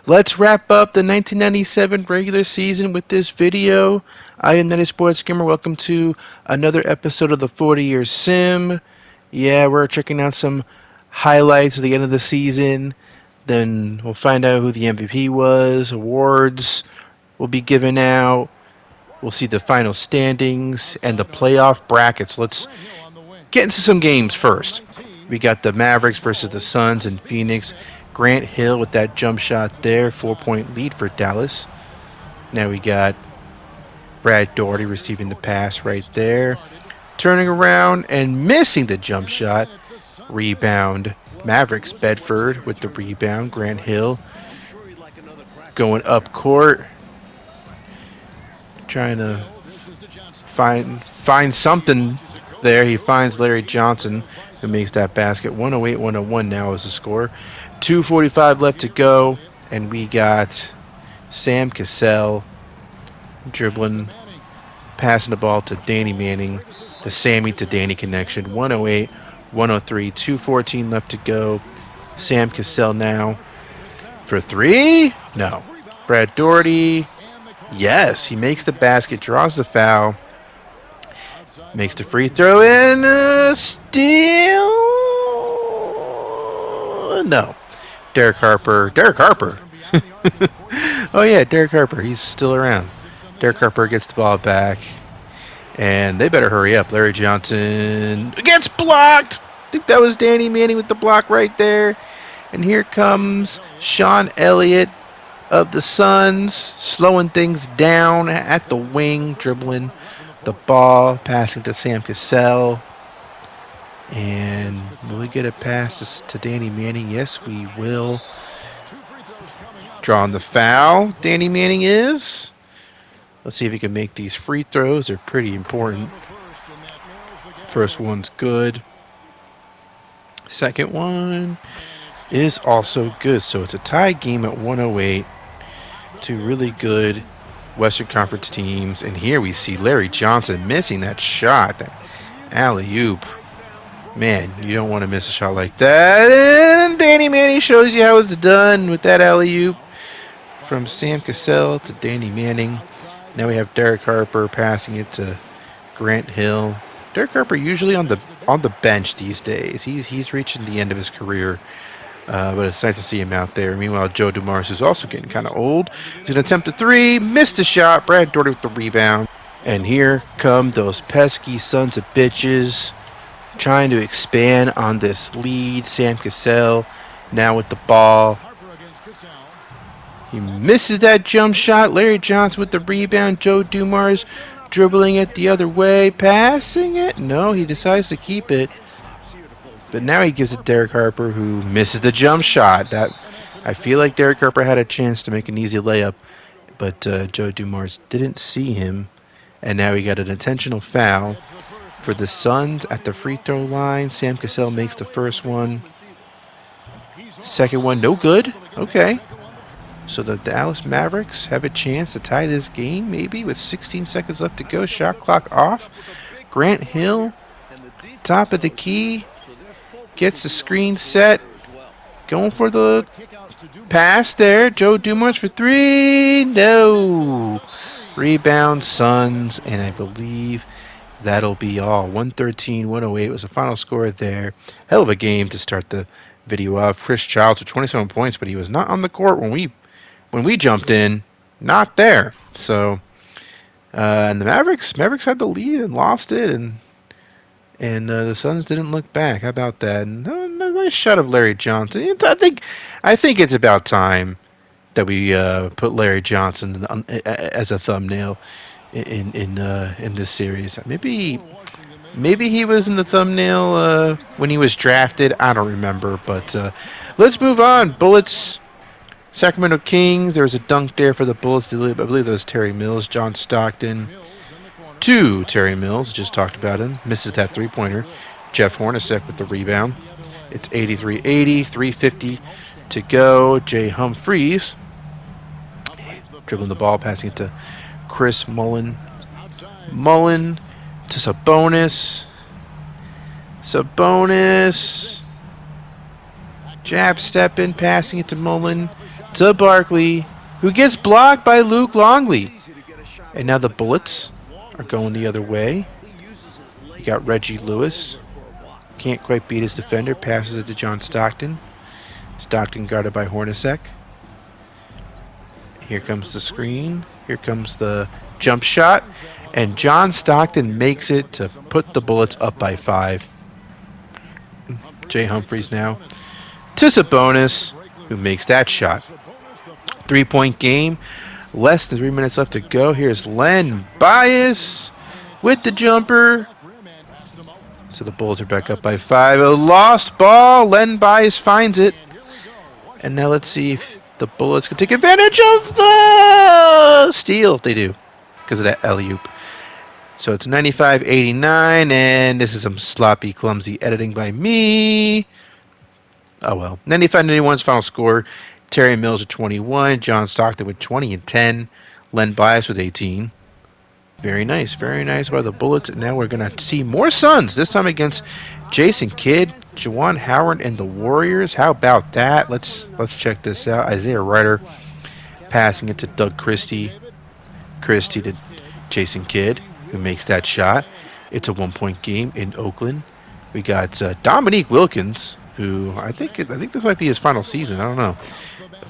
Let's wrap up the 1997 regular season with this video. I am Netty Sports Gamer. Welcome to another episode of the 40-Year Sim. Yeah, we're checking out some highlights at the end of the season. Then we'll find out who the MVP was. Awards will be given out. We'll see the final standings and the playoff brackets. Let's get into some games first. We got the Mavericks versus the Suns in Phoenix. Grant Hill with that jump shot there, 4-point lead for Dallas. Now we got Brad Daugherty receiving the pass right there. Turning around and missing the jump shot. Rebound. Mavericks, Bedford with the rebound. Grant Hill going up court. Trying to find something there. He finds Larry Johnson, who makes that basket. 108-101 now is the score. 2:45 left to go, and we got Sam Cassell dribbling, passing the ball to Danny Manning, the Sammy to Danny connection. 108-103, 2:14 left to go. Sam Cassell now for three? No. Brad Daugherty, yes, he makes the basket, draws the foul, makes the free throw, and steal. No. Derek Harper. Oh, yeah, Derek Harper. He's still around. Derek Harper gets the ball back, and they better hurry up. Larry Johnson gets blocked. I think that was Danny Manning with the block right there. And here comes Sean Elliott of the Suns, slowing things down at the wing, dribbling the ball, passing to Sam Cassell. And will we get a pass to Danny Manning? Yes, we will. Drawing the foul, Danny Manning is. Let's see if he can make these free throws. They're pretty important. First one's good. Second one is also good. So it's a tie game at 108. Two really good Western Conference teams. And here we see Larry Johnson missing that shot, that alley-oop. Man, you don't want to miss a shot like that. And Danny Manning shows you how it's done with that alley-oop from Sam Cassell to Danny Manning. Now we have Derek Harper passing it to Grant Hill. Derek Harper usually on the bench these days. He's reaching the end of his career, but it's nice to see him out there. Meanwhile, Joe Dumars, who's also getting kind of old, he's going to attempt a three, missed a shot. Brad Daugherty with the rebound. And here come those pesky sons of bitches, trying to expand on this lead. Sam Cassell now with the ball. He misses that jump shot. Larry Johnson with the rebound. Joe Dumars dribbling it the other way. Passing it? No, he decides to keep it. But now he gives it to Derek Harper, who misses the jump shot. I feel like Derek Harper had a chance to make an easy layup, but Joe Dumars didn't see him. And now we got an intentional foul for the Suns at the free throw line. Sam Cassell makes the first one. Second one, no good. Okay. So the Dallas Mavericks have a chance to tie this game, maybe, with 16 seconds left to go. Shot clock off. Grant Hill, top of the key, gets the screen set. Going for the pass there. Joe Dumars for three. No. Rebound, Suns, and I believe that'll be all. 113-108 was the final score there. Hell of a game to start the video off. Chris Childs with 27 points, but he was not on the court when we jumped in. Not there. So, and the Mavericks had the lead and lost it, and the Suns didn't look back. How about that? No, nice shot of Larry Johnson. I think it's about time that we put Larry Johnson as a thumbnail in this series. Maybe he was in the thumbnail when he was drafted. I don't remember, but let's move on. Bullets, Sacramento Kings. There was a dunk there for the Bullets. I believe that was Terry Mills. John Stockton to Terry Mills. Just talked about him. Misses that three-pointer. Jeff Hornacek with the rebound. It's 83-80, 3:50 to go. Jay Humphreys dribbling the ball, passing it to Chris Mullen. Mullen to Sabonis. Jab step in, passing it to Mullen. to Barkley, who gets blocked by Luke Longley. And now the Bullets are going the other way. You got Reggie Lewis. Can't quite beat his defender. Passes it to John Stockton. Stockton guarded by Hornacek. Here comes the screen. Here comes the jump shot. And John Stockton makes it to put the Bullets up by 5. Jay Humphries now to Sabonis, who makes that shot. 3-point game. Less than 3 minutes left to go. Here's Len Bias with the jumper. So the Bulls are back up by 5. A lost ball. Len Bias finds it. And now let's see if the Bullets can take advantage of the steal. They do, because of that alley-oop. So it's 95-89, and this is some sloppy, clumsy editing by me. Oh well. 95-91's final score. Terry Mills with 21, John Stockton with 20 and 10, Len Bias with 18. Very nice by the Bullets. And now we're going to see more Suns, this time against Jason Kidd, Juwan Howard, and the Warriors. How about that? Let's check this out. Isaiah Ryder passing it to Doug Christie. Christie to Jason Kidd, who makes that shot. It's a 1-point game in Oakland. We got Dominique Wilkins, who I think this might be his final season. I don't know.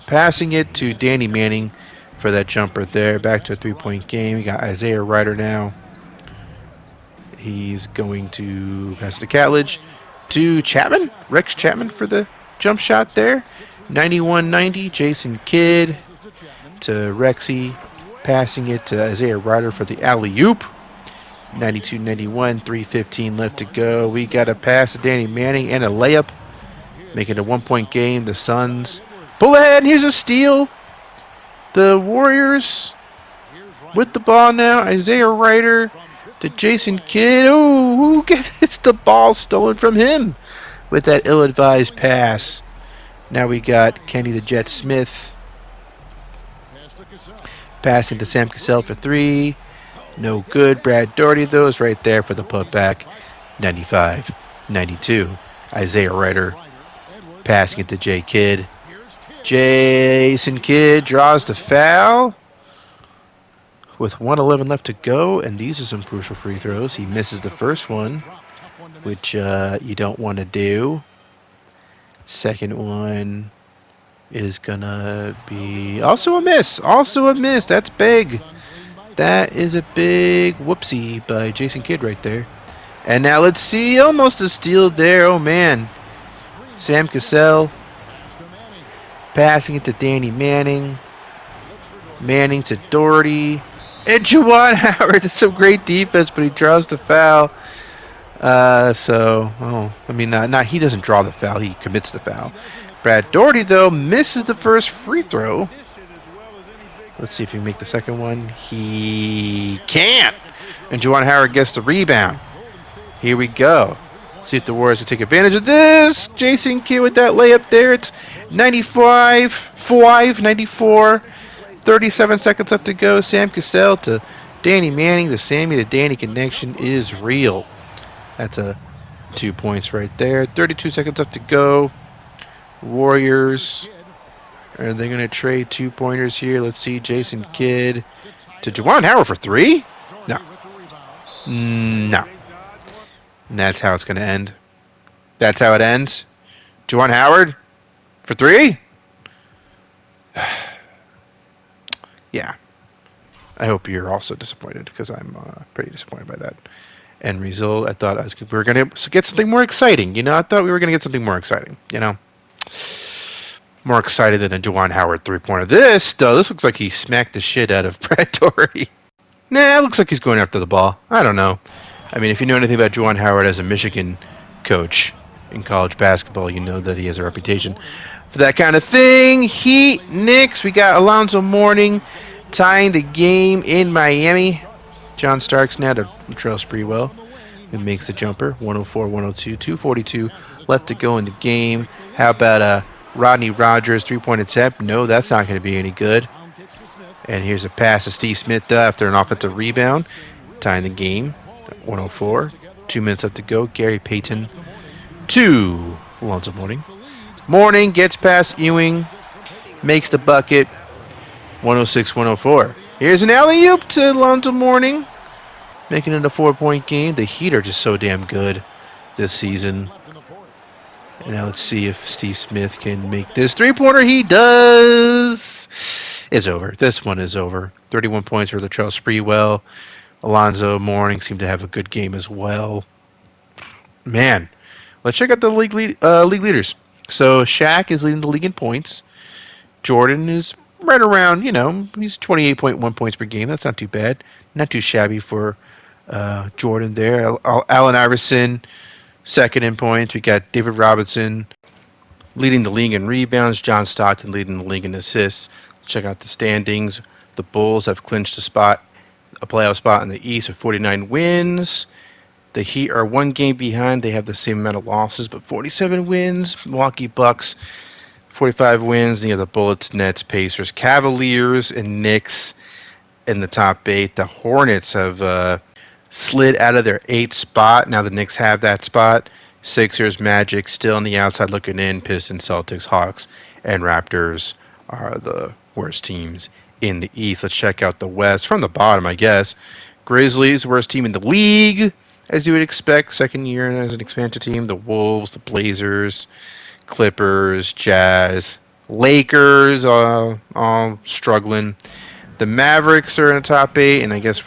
Passing it to Danny Manning for that jumper there. Back to a 3-point game. We got Isaiah Ryder now. He's going to pass to Catledge. To Chapman. Rex Chapman for the jump shot there. 91-90. Jason Kidd to Rexy. Passing it to Isaiah Ryder for the alley-oop. 92-91. 3:15 left to go. We got a pass to Danny Manning and a layup. Making it a 1-point game. The Suns pull ahead. Here's a steal. The Warriors with the ball now. Isaiah Ryder to Jason Kidd. Oh, who gets the ball stolen from him with that ill-advised pass? Now we got Kenny the Jet Smith passing to Sam Cassell for 3. No good. Brad Daugherty, though, is right there for the putback. 95-92. Isaiah Ryder passing it to Jay Kidd. Jason Kidd draws the foul with 1:11 left to go, and these are some crucial free throws. He misses the first one, which you don't want to do. Second one is going to be also a miss. Also a miss. That's big. That is a big whoopsie by Jason Kidd right there. And now let's see. Almost a steal there. Oh, man. Sam Cassell passing it to Danny Manning. Manning to Daugherty. And Juwan Howard. It's some great defense, but he draws the foul. He doesn't draw the foul. He commits the foul. Brad Daugherty, though, misses the first free throw. Let's see if he can make the second one. He can't. And Juwan Howard gets the rebound. Here we go. See if the Warriors can take advantage of this. Jason Kidd with that layup there. It's 94. 37 seconds left to go. Sam Cassell to Danny Manning. The Sammy to Danny connection is real. That's 2 points right there. 32 seconds left to go. Warriors. Are they going to trade 2-pointers here? Let's see. Jason Kidd to Juwan Howard for 3? No. No. And that's how it's going to end. That's how it ends. Juwan Howard for 3? Yeah. I hope you're also disappointed, because I'm pretty disappointed by that end result. I thought we were going to get something more exciting. I thought we were going to get something more exciting. More excited than a Juwan Howard 3-pointer. This looks like he smacked the shit out of Brad Daugherty. Nah, it looks like he's going after the ball. I don't know. I mean, if you know anything about Juwan Howard as a Michigan coach in college basketball, you know that he has a reputation for that kind of thing. Heat, Knicks. We got Alonzo Mourning tying the game in Miami. John Starks now to Latrell Sprewell, who makes the jumper. 104-102. 2:42 left to go in the game. How about Rodney Rogers 3-point attempt? No, that's not going to be any good. And here's a pass to Steve Smith after an offensive rebound, tying the game. 104. 2 minutes left to go. Gary Payton to Alonzo Mourning. Mourning gets past Ewing. makes the bucket. 106-104. Here's an alley-oop to Alonzo Mourning, making it a 4-point game. The Heat are just so damn good this season. And now let's see if Steve Smith can make this three-pointer. He does. It's over. This one is over. 31 points for Latrell Sprewell. Alonzo Mourning seemed to have a good game as well. Man, let's check out the league leaders. So Shaq is leading the league in points. Jordan is right around, he's 28.1 points per game. That's not too bad. Not too shabby for Jordan there. Allen Iverson, second in points. We got David Robinson leading the league in rebounds. John Stockton leading the league in assists. Check out the standings. The Bulls have clinched a playoff spot in the East with 49 wins. The Heat are one game behind. They have the same amount of losses, but 47 wins. Milwaukee Bucks, 45 wins. Then you have the Bullets, Nets, Pacers, Cavaliers, and Knicks in the top 8. The Hornets have slid out of their 8th spot. Now the Knicks have that spot. Sixers, Magic still on the outside looking in. Pistons, Celtics, Hawks, and Raptors are the worst teams in the East. Let's check out the West from the bottom, I guess. Grizzlies, worst team in the league, as you would expect. Second year as an expansion team. The Wolves, the Blazers, Clippers, Jazz, Lakers, all struggling. The Mavericks are in the top 8, and I guess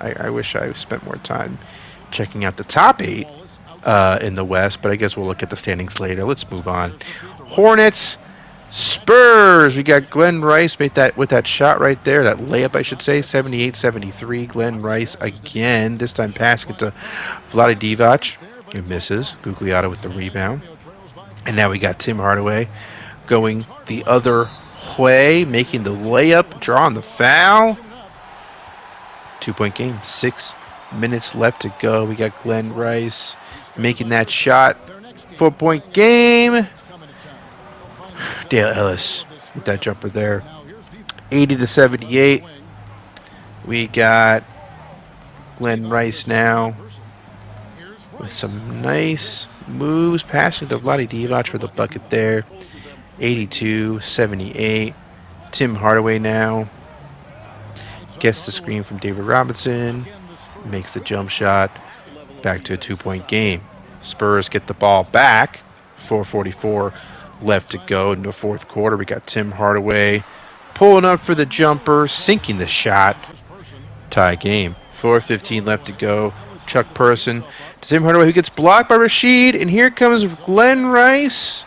I wish I spent more time checking out the top 8 in the West, but I guess we'll look at the standings later. Let's move on. Hornets, Spurs. We got Glenn Rice made that with that shot right there, that layup, I should say, 78-73. Glenn Rice again, this time passing it to Vlade Divac, who misses. Gugliotta with the rebound. And now we got Tim Hardaway going the other way, making the layup, drawing the foul. 2-point game, 6 minutes left to go. We got Glenn Rice making that shot. 4-point game. Dale Ellis with that jumper there. 80-78. We got Glenn Rice now with some nice moves, passing to Vlade Divac for the bucket there. 82-78. Tim Hardaway now gets the screen from David Robinson, makes the jump shot, back to a 2-point game. Spurs get the ball back. 4:44 left to go in the fourth quarter. We got Tim Hardaway pulling up for the jumper, sinking the shot. Tie game. 4:15 left to go. Chuck Person to Tim Hardaway, who gets blocked by Rashid, and here comes Glenn Rice,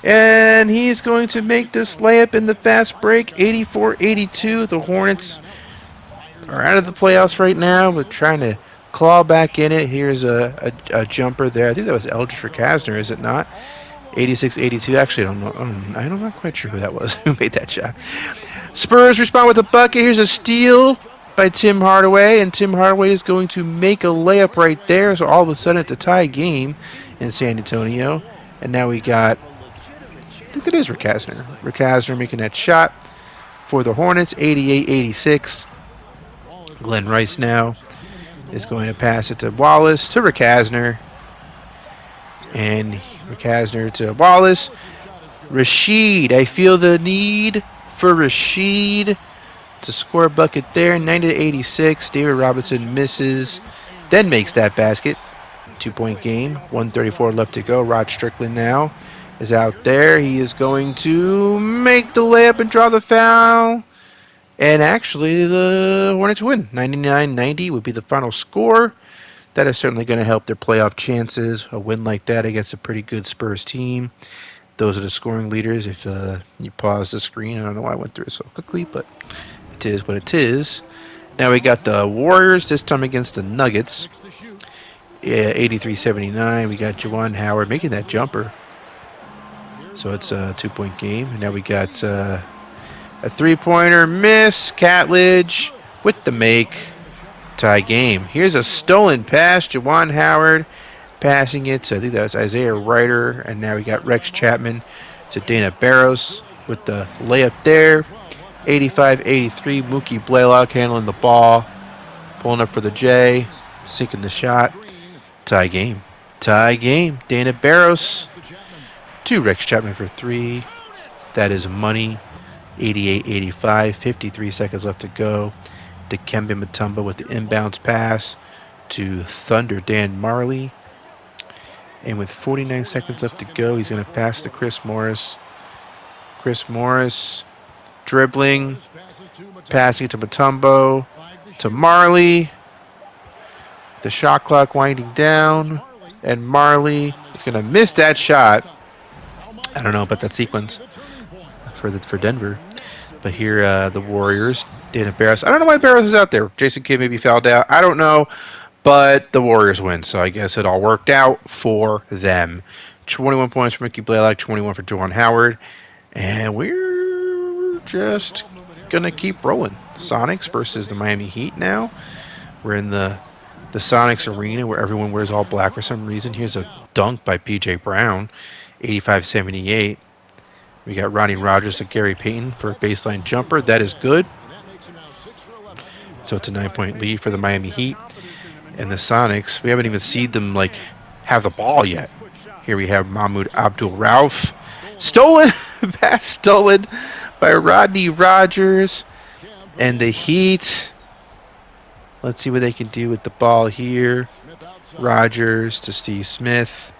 and he's going to make this layup in the fast break. 84-82. The Hornets are out of the playoffs right now, but trying to claw back in it. Here's a jumper there. I think that was Eldridge for Kasner, is it not? 86-82. Actually, I don't know. I'm not quite sure who that was who made that shot. Spurs respond with a bucket. Here's a steal by Tim Hardaway, and Tim Hardaway is going to make a layup right there. So all of a sudden, it's a tie game in San Antonio. And now we got, I think that is Rick Kasner. Rick Kasner making that shot for the Hornets. 88-86. Glenn Rice now is going to pass it to Wallace, to Rick Kasner. And Rick Kasner to Wallace. Rashid, I feel the need for Rashid to score a bucket there. 90-86. David Robinson misses, then makes that basket. 2-point game. 1:34 left to go. Rod Strickland now is out there. He is going to make the layup and draw the foul. And actually, the Hornets win. 99-90 would be the final score. That is certainly going to help their playoff chances. A win like that against a pretty good Spurs team. Those are the scoring leaders. If you pause the screen, I don't know why I went through it so quickly, but it is what it is. Now we got the Warriors, this time against the Nuggets. 83-79. We got Juwan Howard making that jumper. So it's a 2-point game. And now we got a 3-pointer miss. Catledge with the make. Tie game. Here's a stolen pass. Juwan Howard passing it to, I think that was Isaiah Ryder. And now we got Rex Chapman to Dana Barros with the layup there. 85-83. Mookie Blaylock handling the ball. Pulling up for the J. Sinking the shot. Tie game. Tie game. Dana Barros to Rex Chapman for 3. That is money. 88-85, 53 seconds left to go. Dikembe Mutombo with the inbounds pass to Thunder Dan Marley. And with 49 seconds left to go, he's going to pass to Chris Morris. Chris Morris dribbling, passing to Mutombo, to Marley. The shot clock winding down, and Marley is going to miss that shot. I don't know about that sequence for Denver. But here, the Warriors, Dana Barros. I don't know why Barros is out there. Jason Kidd maybe fouled out. I don't know. But the Warriors win, so I guess it all worked out for them. 21 points for Mickey Blaylock, 21 for Juwan Howard. And we're just going to keep rolling. Sonics versus the Miami Heat now. We're in the Sonics arena where everyone wears all black for some reason. Here's a dunk by P.J. Brown, 85-78. We got Ronnie Rogers to Gary Payton for a baseline jumper. That is good. So it's a 9-point lead for the Miami Heat. And the Sonics, we haven't even seen them have the ball yet. Here we have Mahmoud Abdul-Rauf. Stolen! Pass stolen by Rodney Rogers. And the Heat. Let's see what they can do with the ball here. Rogers to Steve Smith.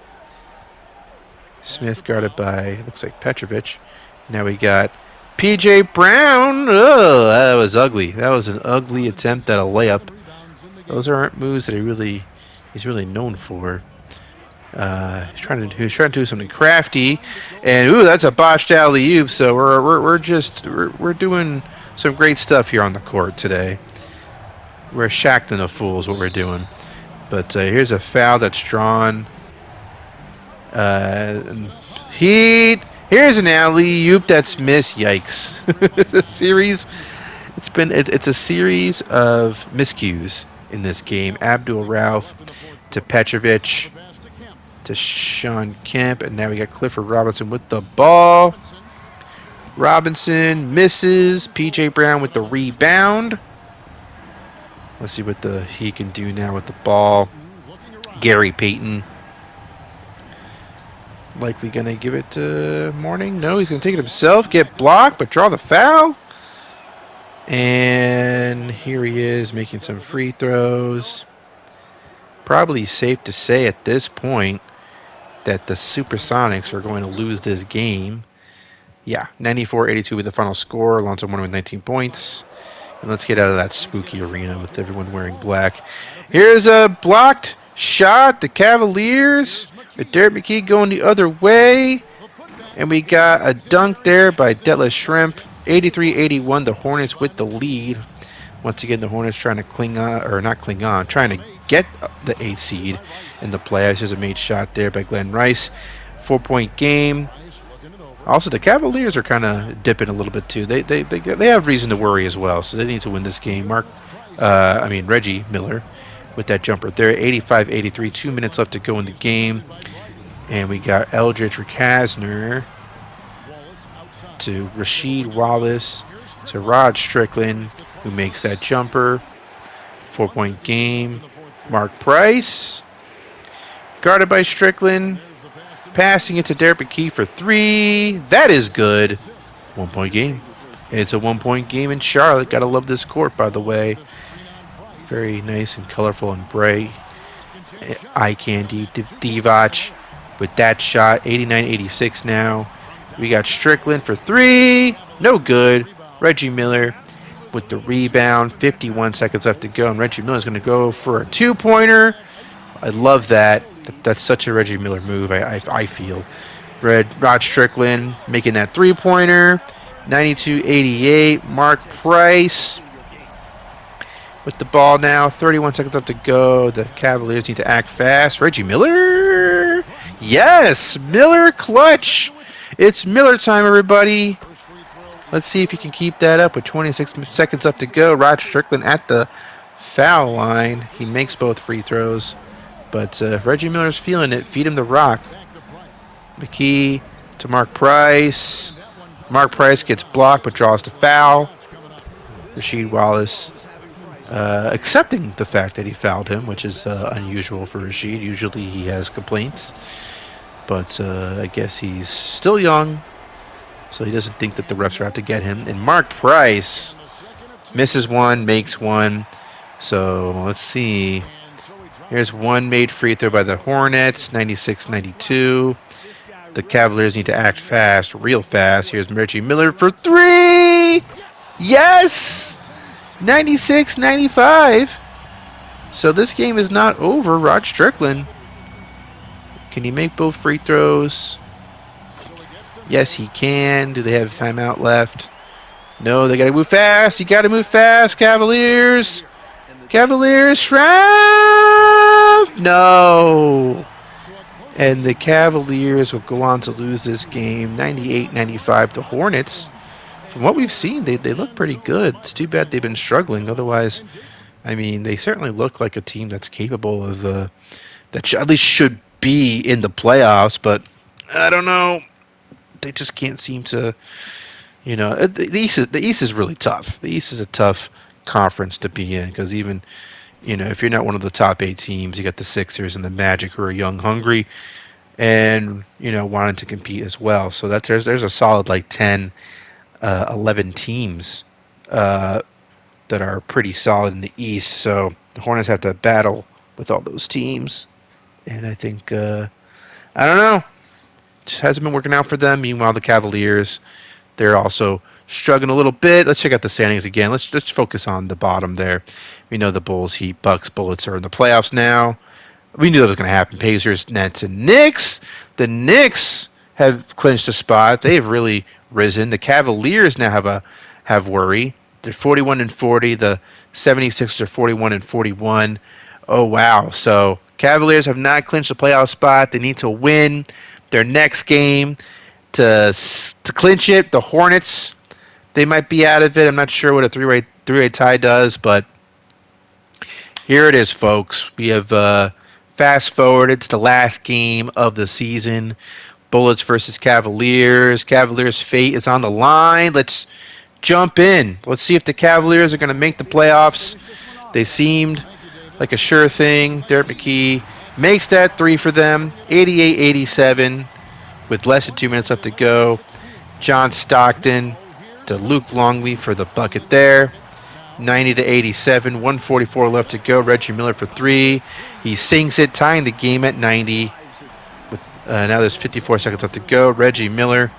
Smith guarded by, looks like Petrovic. Now we got P.J. Brown. Oh, that was ugly. That was an ugly attempt at a layup. Those aren't moves that he's really known for. He's trying to do something crafty, and ooh, that's a botched alley-oop. So we're doing some great stuff here on the court today. We're Shaqtin' a fool is what we're doing. But here's a foul that's drawn. Heat. Here's an alley-oop that's missed. Yikes! It's a series of miscues in this game. Abdul-Rauf to Petrovic to Sean Kemp, and now we got Clifford Robinson with the ball. Robinson misses. P.J. Brown with the rebound. Let's see what he can do now with the ball. Gary Payton. Likely going to give it to Mourning. No, he's going to take it himself. Get blocked, but draw the foul. And here he is making some free throws. Probably safe to say at this point that the Supersonics are going to lose this game. Yeah, 94-82 with the final score. Alonzo Mourning with 19 points. And let's get out of that spooky arena with everyone wearing black. Here's a blocked shot. The Cavaliers with Derek McKee going the other way. And we got a dunk there by Detlef Schrempf. 83-81, the Hornets with the lead. Once again, the Hornets trying to trying to get the 8th seed in the playoffs. There's a made shot there by Glenn Rice. 4-point game. Also, the Cavaliers are kind of dipping a little bit too. They have reason to worry as well, so they need to win this game. Reggie Miller with that jumper there. 85-83, 2 minutes left to go in the game. And we got Eldridge Rakasner to Rasheed Wallace to Rod Strickland, who makes that jumper. 4-point game. Mark Price, guarded by Strickland, passing it to Derek McKee for 3. That is good. 1-point game. It's a 1-point game in Charlotte. Gotta love this court, by the way. Very nice and colorful and bright. Eye candy. Divac with that shot. 89-86 now. We got Strickland for 3. No good. Reggie Miller with the rebound. 51 seconds left to go. And Reggie Miller is going to go for a 2-pointer. I love that. That's such a Reggie Miller move, I feel. Rod Strickland making that 3-pointer. 92-88. Mark Price with the ball now. 31 seconds left to go. The Cavaliers need to act fast. Reggie Miller. Yes, Miller clutch. It's Miller time, everybody. Let's see if he can keep that up with 26 seconds left to go. Rod Strickland at the foul line. He makes both free throws. But if Reggie Miller's feeling it, feed him the rock. McKee to Mark Price. Mark Price gets blocked but draws the foul. Rasheed Wallace accepting the fact that he fouled him, which is unusual for Rasheed. Usually he has complaints. But I guess he's still young so he doesn't think that the refs are out to get him. And Mark Price misses one, makes one. So let's see. Here's one made free throw by the Hornets, 96-92. The Cavaliers need to act fast, real fast. Here's Reggie Miller for three. Yes! 96-95. So this game is not over. Rod Strickland. Can he make both free throws? Yes, he can. Do they have timeout left? No, they got to move fast. You got to move fast, Cavaliers. Cavaliers, Shrimp! No. And the Cavaliers will go on to lose this game 98-95 to Hornets. From what we've seen, they look pretty good. It's too bad they've been struggling. Otherwise, I mean, they certainly look like a team that's capable of, that at least should be in the playoffs. But I don't know. They just can't seem to, the East is really tough. The East is a tough conference to be in because even, if you're not one of the top 8 teams, you got the Sixers and the Magic who are young, hungry, and, wanting to compete as well. So there's a solid like 10, 11 teams that are pretty solid in the East. So the Hornets have to battle with all those teams. And I think, I don't know, just hasn't been working out for them. Meanwhile, the Cavaliers, they're also struggling a little bit. Let's check out the standings again. Let's focus on the bottom there. We know the Bulls, Heat, Bucks, Bullets are in the playoffs now. We knew that was going to happen. Pacers, Nets, and Knicks. The Knicks have clinched a spot. They have really risen. The Cavaliers now have worry. They're 41-40. The 76ers are 41-41. Oh, wow. So Cavaliers have not clinched a playoff spot. They need to win their next game to clinch it. The Hornets, they might be out of it. I'm not sure what a three-way tie does, but here it is, folks. We have fast-forwarded to the last game of the season. Bullets versus Cavaliers. Cavaliers' fate is on the line. Let's jump in. Let's see if the Cavaliers are going to make the playoffs. They seemed like a sure thing. Derek McKee makes that three for them. 88-87 with less than 2 minutes left to go. John Stockton to Luke Longley for the bucket there. 90-87, 144 left to go. Reggie Miller for three. He sinks it, tying the game at 90. With now there's 54 seconds left to go. Reggie Miller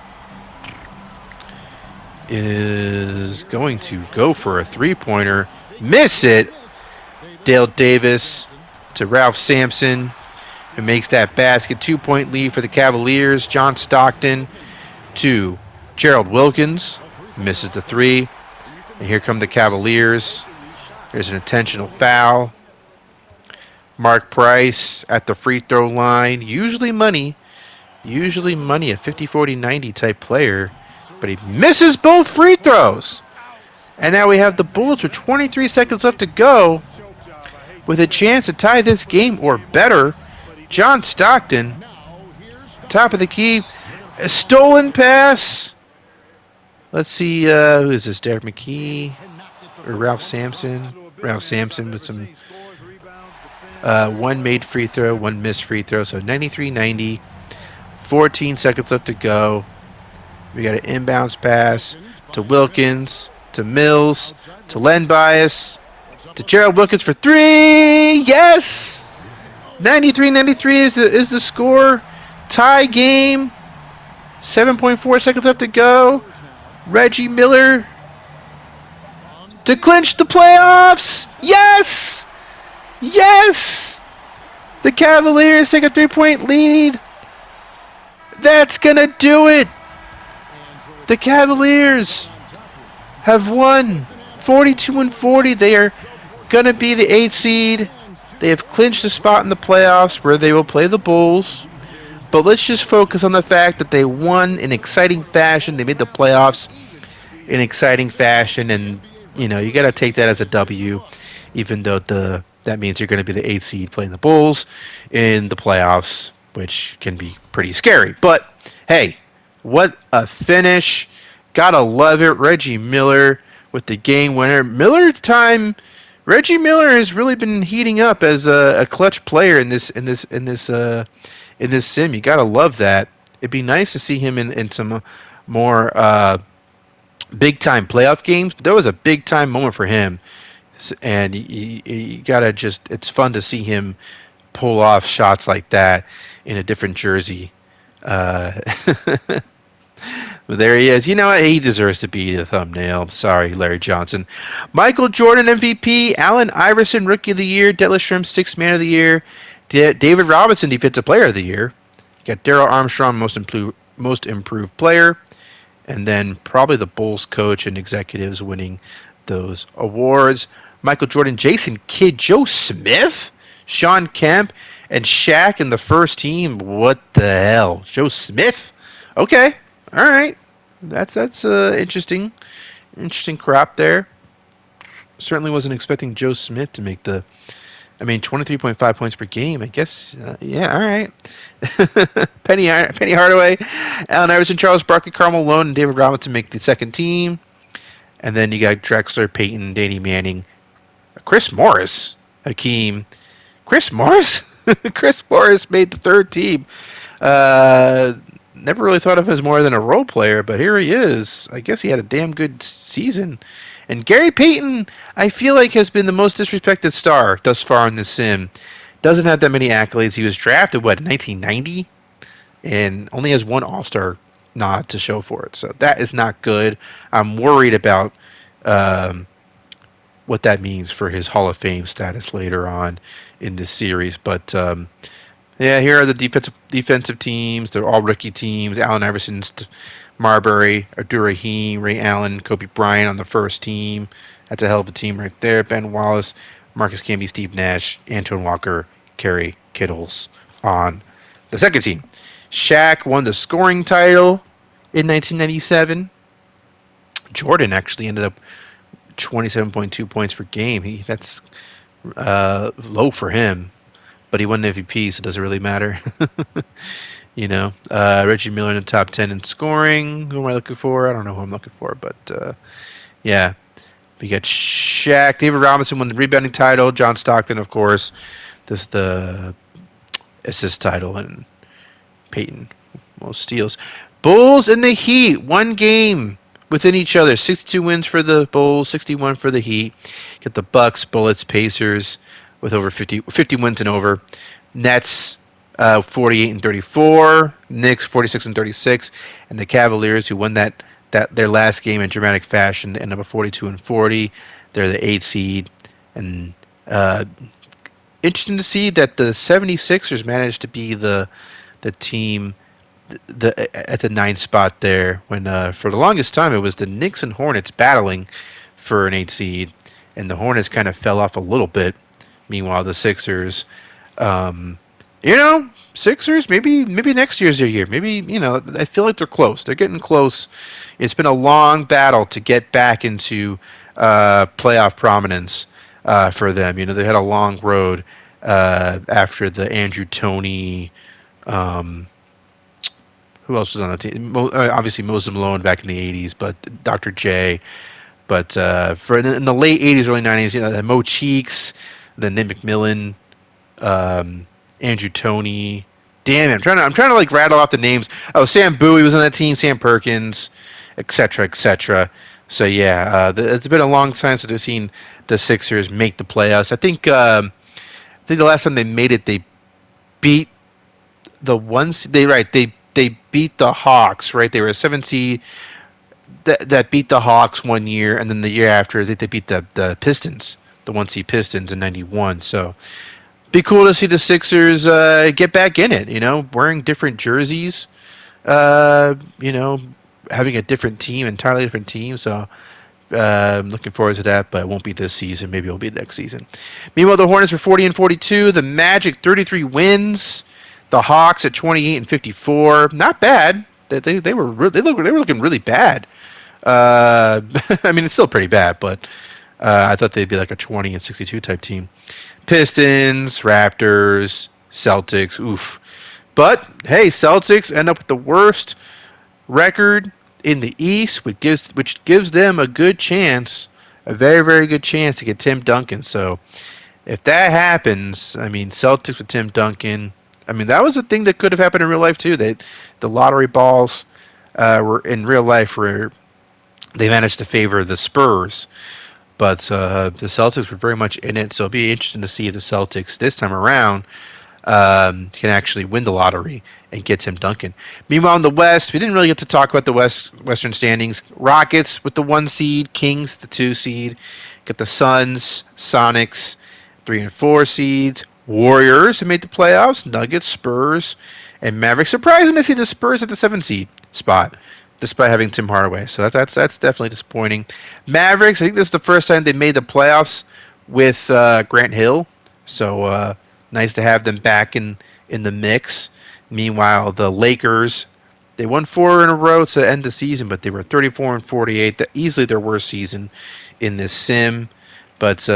is going to go for a three-pointer. Miss it. Dale Davis to Ralph Sampson, who makes that basket. 2-point lead for the Cavaliers. John Stockton to Gerald Wilkins. Misses the three. And here come the Cavaliers. There's an intentional foul. Mark Price at the free throw line. Usually money, a 50-40-90 type player. But he misses both free throws. And now we have the Bullets with 23 seconds left to go with a chance to tie this game or better. John Stockton, top of the key. A stolen pass. Let's see, who is this? Derek McKee or Ralph Sampson? Ralph Sampson with some one made free throw, one missed free throw. So 93-90. 14 seconds left to go. We got an inbounds pass to Wilkins, to Mills, to Len Bias, to Gerald Wilkins for three. Yes! 93-93 is the score. Tie game. 7.4 seconds left to go. Reggie Miller to clinch the playoffs. Yes! Yes! The Cavaliers take a 3-point lead. That's going to do it. The Cavaliers have won 42-40. They are going to be the 8th seed. They have clinched a spot in the playoffs where they will play the Bulls. But let's just focus on the fact that they won in exciting fashion. They made the playoffs in exciting fashion. And, you got to take that as a W, even though that means you're going to be the 8th seed playing the Bulls in the playoffs, which can be pretty scary. But, hey, what a finish. Gotta love it. Reggie Miller with the game winner. Reggie Miller has really been heating up as a clutch player in this sim. You gotta love that. It'd be nice to see him in some more big time playoff games. But there was a big time moment for him, and you gotta just. It's fun to see him pull off shots like that in a different jersey. Uh, But there he is. You know what? He deserves to be the thumbnail. Sorry, Larry Johnson. Michael Jordan MVP. Allen Iverson Rookie of the Year. Detlef Schrempf Sixth Man of the Year. David Robinson Defensive Player of the Year. You got Darrell Armstrong Most Improved Player. And then probably the Bulls coach and executives winning those awards. Michael Jordan, Jason Kidd, Joe Smith, Sean Kemp, and Shaq in the first team. What the hell? Joe Smith? Okay. All right. That's interesting. Interesting crop there. Certainly wasn't expecting Joe Smith to make 23.5 points per game. I guess, yeah, all right. Penny Hardaway, Allen Iverson, Charles Barkley, Karl Malone, and David Robinson make the second team. And then you got Drexler, Peyton, Danny Manning, Chris Morris, Hakeem. Chris Morris? Chris Morris made the third team. Never really thought of him as more than a role player, but here he is. I guess he had a damn good season. And Gary Payton, I feel like, has been the most disrespected star thus far in this sim. Doesn't have that many accolades. He was drafted, in 1990? And only has one All-Star nod to show for it. So that is not good. I'm worried about what that means for his Hall of Fame status later on in this series. But yeah, here are the defensive teams. They're all rookie teams. Allen Iverson, Marbury, Abdur-Rahim, Ray Allen, Kobe Bryant on the first team. That's a hell of a team right there. Ben Wallace, Marcus Camby, Steve Nash, Antoine Walker, Kerry Kittles on the second team. Shaq won the scoring title in 1997. Jordan actually ended up 27.2 points per game. That's low for him. But he won the MVP, so it doesn't really matter. Reggie Miller in the top 10 in scoring. Who am I looking for? I don't know who I'm looking for, but yeah. We got Shaq. David Robinson won the rebounding title. John Stockton, of course, the assist title, and Peyton most steals. Bulls and the Heat, one game within each other. 62 wins for the Bulls, 61 for the Heat. Get the Bucks, Bullets, Pacers with over 50 wins and over. Nets 48 and 34. Knicks 46 and 36, and the Cavaliers, who won that their last game in dramatic fashion, end up 42 and 40. They're the 8th seed, and interesting to see that the 76ers managed to be the team at the 9th spot there, when for the longest time it was the Knicks and Hornets battling for an 8th seed, and the Hornets kind of fell off a little bit. Meanwhile, the Sixers, Sixers, maybe next year's their year. Maybe, I feel like they're close. They're getting close. It's been a long battle to get back into playoff prominence for them. They had a long road after the Andrew Toney. Who else was on the team? Obviously, Moses Malone back in the 80s, but Dr. J. But in the late 80s, early 90s, Mo Cheeks, then Nick McMillan, Andrew Toney. Damn it, I'm trying to like rattle off the names. Oh, Sam Bowie was on that team, Sam Perkins, etc., etc. So yeah, it's been a long time since I've seen the Sixers make the playoffs. I think the last time they made it, they beat the ones they beat the Hawks, right? They were a 7 seed that beat the Hawks one year, and then the year after they beat the Pistons, the 1 seed Pistons in '91. So be cool to see the Sixers get back in it, wearing different jerseys, having a different team, entirely different team. So I'm looking forward to that, but it won't be this season. Maybe it'll be next season. Meanwhile, the Hornets were 40 and 42. The Magic 33 wins. The Hawks at 28 and 54. Not bad. They were looking really bad. It's still pretty bad, but I thought they'd be like a 20 and 62 type team. Pistons, Raptors, Celtics, oof. But, hey, Celtics end up with the worst record in the East, which gives them a good chance, a very, very good chance to get Tim Duncan. So, if that happens, Celtics with Tim Duncan, that was a thing that could have happened in real life, too. The lottery balls were in real life where they managed to favor the Spurs. But the Celtics were very much in it, so it'll be interesting to see if the Celtics this time around can actually win the lottery and get Tim Duncan. Meanwhile, in the West, we didn't really get to talk about the Western standings. Rockets with the 1 seed, Kings with the 2 seed, got the Suns, Sonics, 3 and 4 seeds, Warriors who made the playoffs, Nuggets, Spurs, and Mavericks. Surprising to see the Spurs at the 7 seed spot, despite having Tim Hardaway. So that's definitely disappointing. Mavericks, I think this is the first time they made the playoffs with Grant Hill. So nice to have them back in the mix. Meanwhile, the Lakers, they won 4 in a row to end the season, but they were 34 and 48. Easily their worst season in this sim. But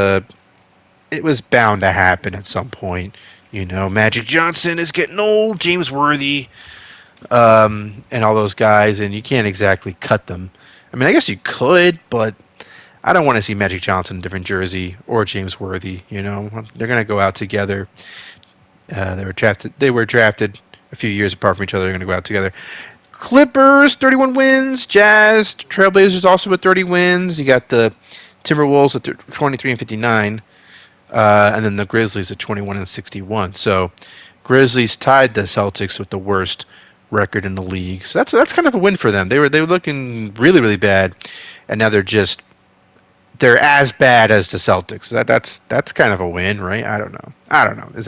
it was bound to happen at some point. You know, Magic Johnson is getting old, James Worthy, and all those guys, and you can't exactly cut them. I mean, I guess you could, but I don't want to see Magic Johnson in a different jersey or James Worthy. You know, they're going to go out together. They were drafted a few years apart from each other. They're going to go out together. Clippers, 31 wins. Jazz, Trailblazers also with 30 wins. You got the Timberwolves at 23 and 59. And then the Grizzlies at 21 and 61. So Grizzlies tied the Celtics with the worst record in the league. So that's kind of a win for them. They were looking really, really bad, and now they're as bad as the Celtics. That's kind of a win, right? I don't know. Is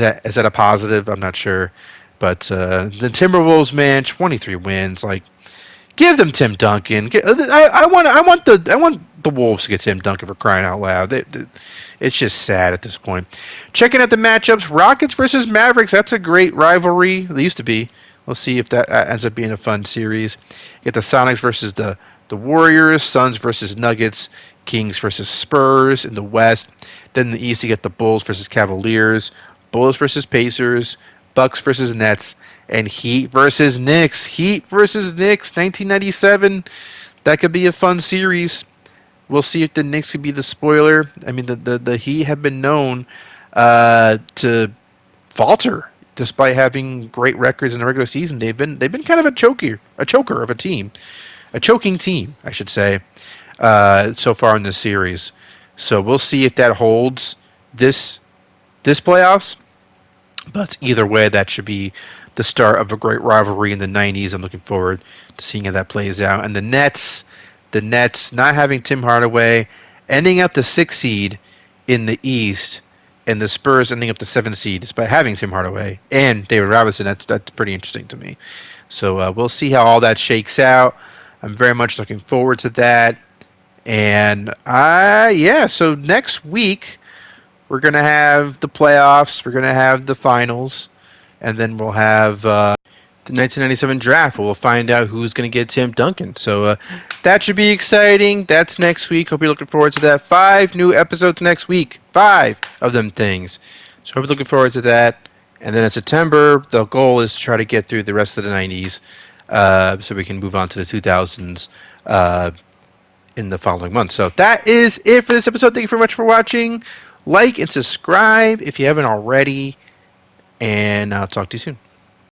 that a positive? I'm not sure. But the Timberwolves, man, 23 wins. Like, give them Tim Duncan. I want the Wolves to get Tim Duncan, for crying out loud. It's just sad at this point. Checking out the matchups: Rockets versus Mavericks. That's a great rivalry. They used to be. We'll see if that ends up being a fun series. You get the Sonics versus the Warriors, Suns versus Nuggets, Kings versus Spurs in the West. Then in the East, you get the Bulls versus Cavaliers, Bulls versus Pacers, Bucks versus Nets, and Heat versus Knicks. Heat versus Knicks, 1997. That could be a fun series. We'll see if the Knicks could be the spoiler. I mean, the Heat have been known to falter despite having great records in the regular season. They've been kind of a choker of a team. A choking team, I should say, so far in this series. So we'll see if that holds this playoffs. But either way, that should be the start of a great rivalry in the 90s. I'm looking forward to seeing how that plays out. And the Nets not having Tim Hardaway, ending up the 6th seed in the East, and the Spurs ending up the 7th seed despite having Tim Hardaway and David Robinson. That's pretty interesting to me. So we'll see how all that shakes out. I'm very much looking forward to that. And so next week we're going to have the playoffs, we're going to have the finals, and then we'll have the 1997 draft where we'll find out who's going to get Tim Duncan. So that should be exciting. That's next week. Hope you're looking forward to that. 5 new episodes next week. 5 of them things. So hope you're looking forward to that. And then in September, the goal is to try to get through the rest of the 90s. So we can move on to the 2000s in the following month. So that is it for this episode. Thank you very much for watching. Like and subscribe if you haven't already. And I'll talk to you soon.